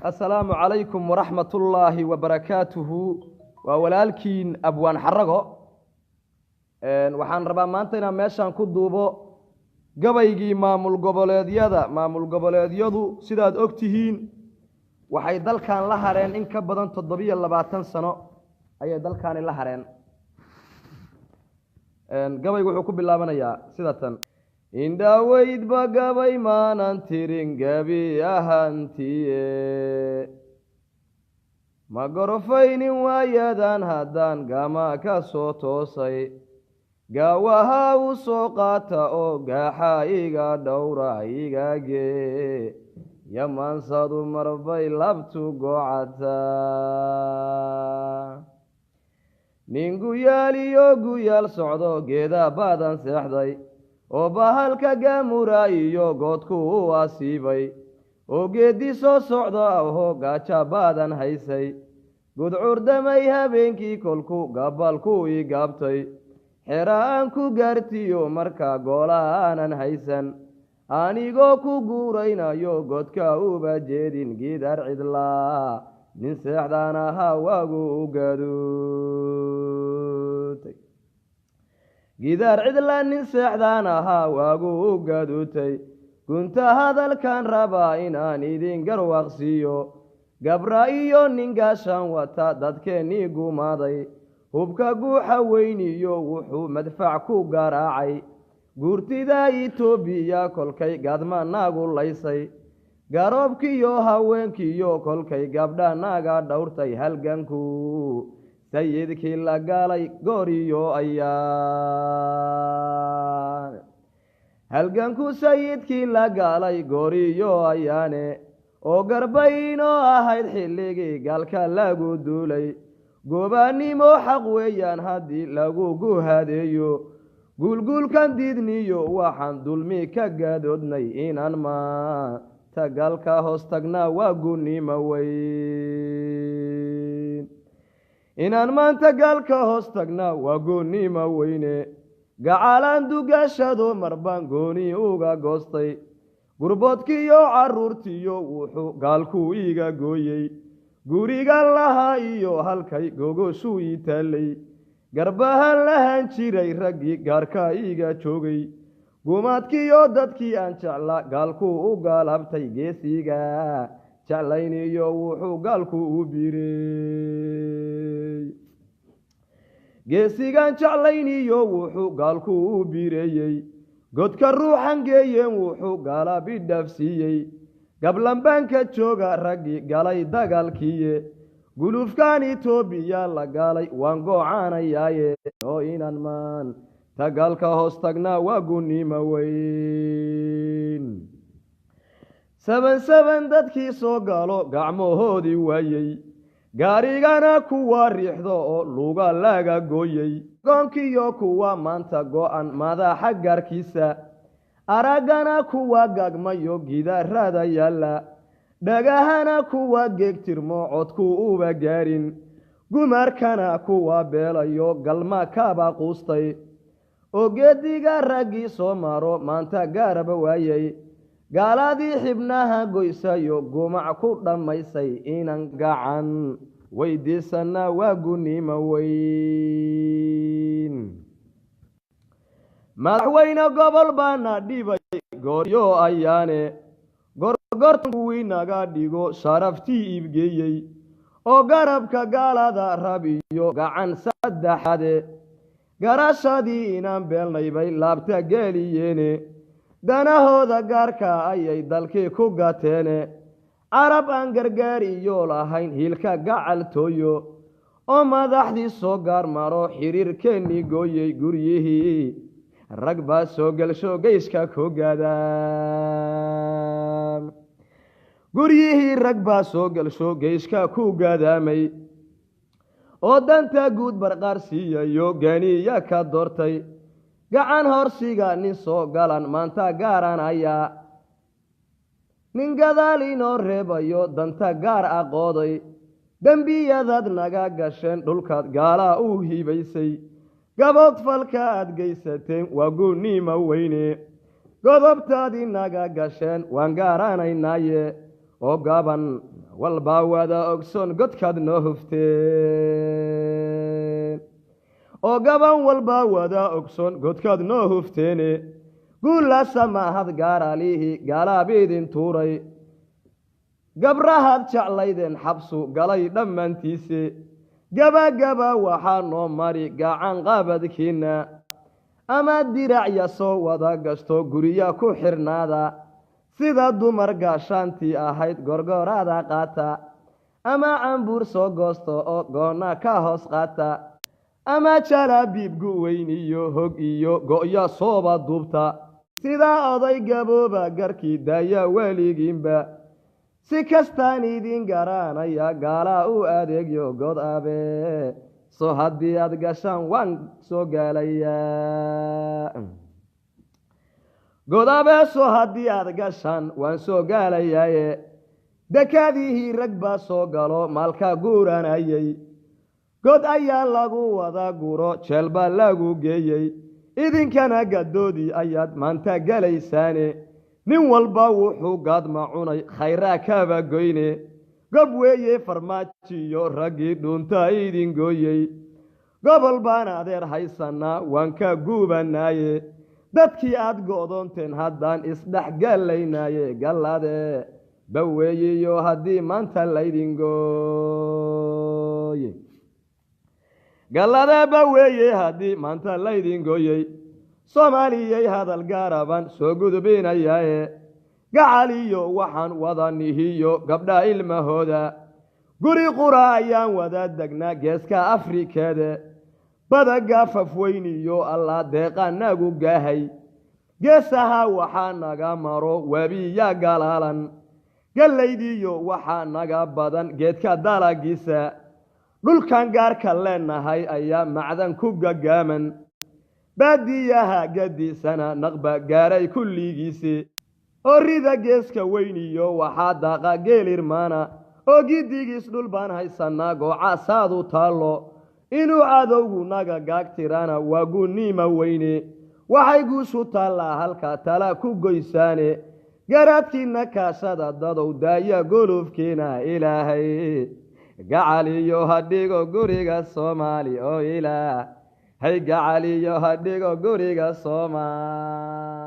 السلام عليكم ورحمة الله وبركاته وولالكين أبوان حرقو waxaan rabaa maanta inaan meeshan ku duubo gabaygii maamul goboleedyadu sidaad og tihiin waxay dalkan la hareen in ka badan 720 sano ayay dalkan la hareen gabaygu wuxuu ku bilaabanayaa sida tan indhaweyd ba gabay maanan tirin gabi ahantiye ma gorofaynin waayadan haddaan gama ka soo toosay gaawaha u soo qaata oo gaaxa iga dhowra igage yamansadu marbay labtu gocata nin guyaaliyo guyaal socdo geeda badan seexday oo bahalka gaamura iyo godku u asiibay oo geedi soo socda oo gaaja badan haysay gudcurdamay habeenkii kolku gabalku ii gaabtay xeraan ku gaartiyo marka goolaanan haysan anigoo ku guuraynayo godka uba jeedin gidar cidlaa nin seexdaan ahaa waagu u gaduutay gidar cidlaa nin seexdaan ahaa waagu u gaduutay gunta hadalkan rabaa inaan idin garwaaqsiiyo gabra iyo nin gaashaan wata dadkeennii gumaaday hubka guuxa weyniyo wuxuu madfac ku garaacay guurtida Itoobiya kolkay gadma naagu laysay garoobkiyo haweenkiyo kolkay gabdha naaga dhowrtay halganku sayidkii la galay gooriyo ayaan halganku sayidkii la galay gooriyo ayaane oo garbayno ahayd xilligii galka lagu duulay gobaanimo xaq weeyaan haddii lagu guhadeeyo gulgulkan diidniyo waxaan dulmi ka gadoodnay inaan maanta galka hoos tagnaa waa gunnimo weyn inaan maanta galka hoos tagnaa waa gunnimo weyne gacalaan dugashado marbaan gooni uga goostay gurboodkiyo carruurtiyo wuxuu gaalku iga gooyey gurigan lahaa iyo halkay gogoshu ii taallay garbahan lahan jiray raggii gaarka iga joogay gumaadkiyo dadkii aan jeclaa gaalku u gaalabtay geesiga jeclayniyo wuxuu gaalku u biireeyey geesigan jeclayniyo wuxuu gaalku u biireeyey godka ruuxan geeyeen wuxuu gaalabi dhaafsiiyey gablambaanka jooga raggii galay dagaalkiiye gulufkan Itoobiya la galay waan goocanayaaye oo inaan maanta galka hoos tagnaa waa gunnimo weyn saban dadkii soo galo gacmahoodii waayey gaarigana kuwa riixdo oo luga laga gooyey goonkiyo kuwa maanta go'an madaxa gaarkiisa aragana kuwa gagmayo gidaarada yaalla dhagahana kuwa geegtirmo codku uba gaarin gumarkana kuwa beelayo galma kaba quustay oo geediga raggii soo maro maanta gaaraba waayey gaaladii xibnaha goysayo gumac ku dhammaysay inaan gacan weydiisanna waa gunnimo weyn madaxweyne gobol baana dhibay gooryo ayaane gorgortankuwii naga dhigo sharaftii iibgeeyey oo garabka gaalada rabiyo gacan saddexaade garashadii inaan beelnay bay laabta geeliyeene danahooda gaarka ayay dalkii ku gateene carab aan gargaar iyo lahayn hiilka gacaltooyo oo madaxdii soo gaar maro xiriirkeennii gooyey guryihii rag baa soo gelsho geyska ku gadaam guryihii rag baa soo gelsho geyska ku gadaamay oo danta guud barqaar siiyayo ganiya ka doortay gacan horsiga nin soo galan maanta gaaranaya nin gadaal inoo reebayo danta gaar aqooday dembiyadaad naga gasheen dhulkaad gaalaa u hibaysay gabood falka aad geysateen waa gunnimo weyne godobtaadii naga gasheen waan gaaranaynaaye oo gaban walbaa wada ogsoon godkaad noo hufteen oo gaban walbaa wada ogsoon godkaad noo hufteene guulaasa maahad gaaraalihii gaalaabiidin tuuray gabrahaad jeclaydeen xabsu galay dhammaantiise gabagaba waxaa noo mari gacan qaabadkiinna ama diracya soo wada gashto guriya ku xirnaada sida dumar gaashaantii ahayd gorgoraada qaata ama cambuur soo goosto oo goonna ka hoos qaata ama jalaabiibgu weyn iyo hog iyo go'ya sooba duubta sidaa oday gabooba garkii daaya weligiinba si kastaan idin garanaya gaalaa u adeegyo god abe soo haddii aad gashaan waan soo gaalayaa god abe soo haddii aad gashaan waan soo gaalayaaye dekadihii rag baa soo galo maalka guuranayay god ayaa lagu wada guro jeel baa lagu geeyey idinkana gadoodii ayaad maanta galaysaane nin walba wuxuu gaadma cunay khayraa kaba goyne gob weeye farmaajiyo raggii dhuunta idin gooyey gobol baan adeer haysanaa waan ka guubanaaye dadkii aad go'doonteen haddaan isdhexgalaynaaye gallade baweeyiyo haddii maanta laydin gooye gallade baweeye haddii maanta laydin gooyey soomaaliyay hadal gaaraban soo gudubinayaaye gacaliyo waxaan wada nihiyo gabdha ilmahooda guri qura ayaan wada degnaa geeska afrikeede badaga fafweyniyo allah deeqanagu gaahay geesaha waxaa naga maro webiya galaalan gallaydiyo waxaa naga badan geedka dalagiisa dhulkan gaarka leenahay ayaa macdan ku gagaaman baadiyaha gadiisana naqba gaaray kulligiisi oo rida geeska weyniyo waxaa daaqa geelirmaana oo giddigiis dhul baan haysanaa goocasaadu taallo inuu cadowgu naga gaagtirana waa gunnima weyne waxay guushu taallaa halka tala ku goysaane garaadkiinna kaashada dadow daaya golofkeena ilaahay gacaliyo hadhigo guriga soomaali oo ilaah hay gacaliyo hadhigo guriga Soomaali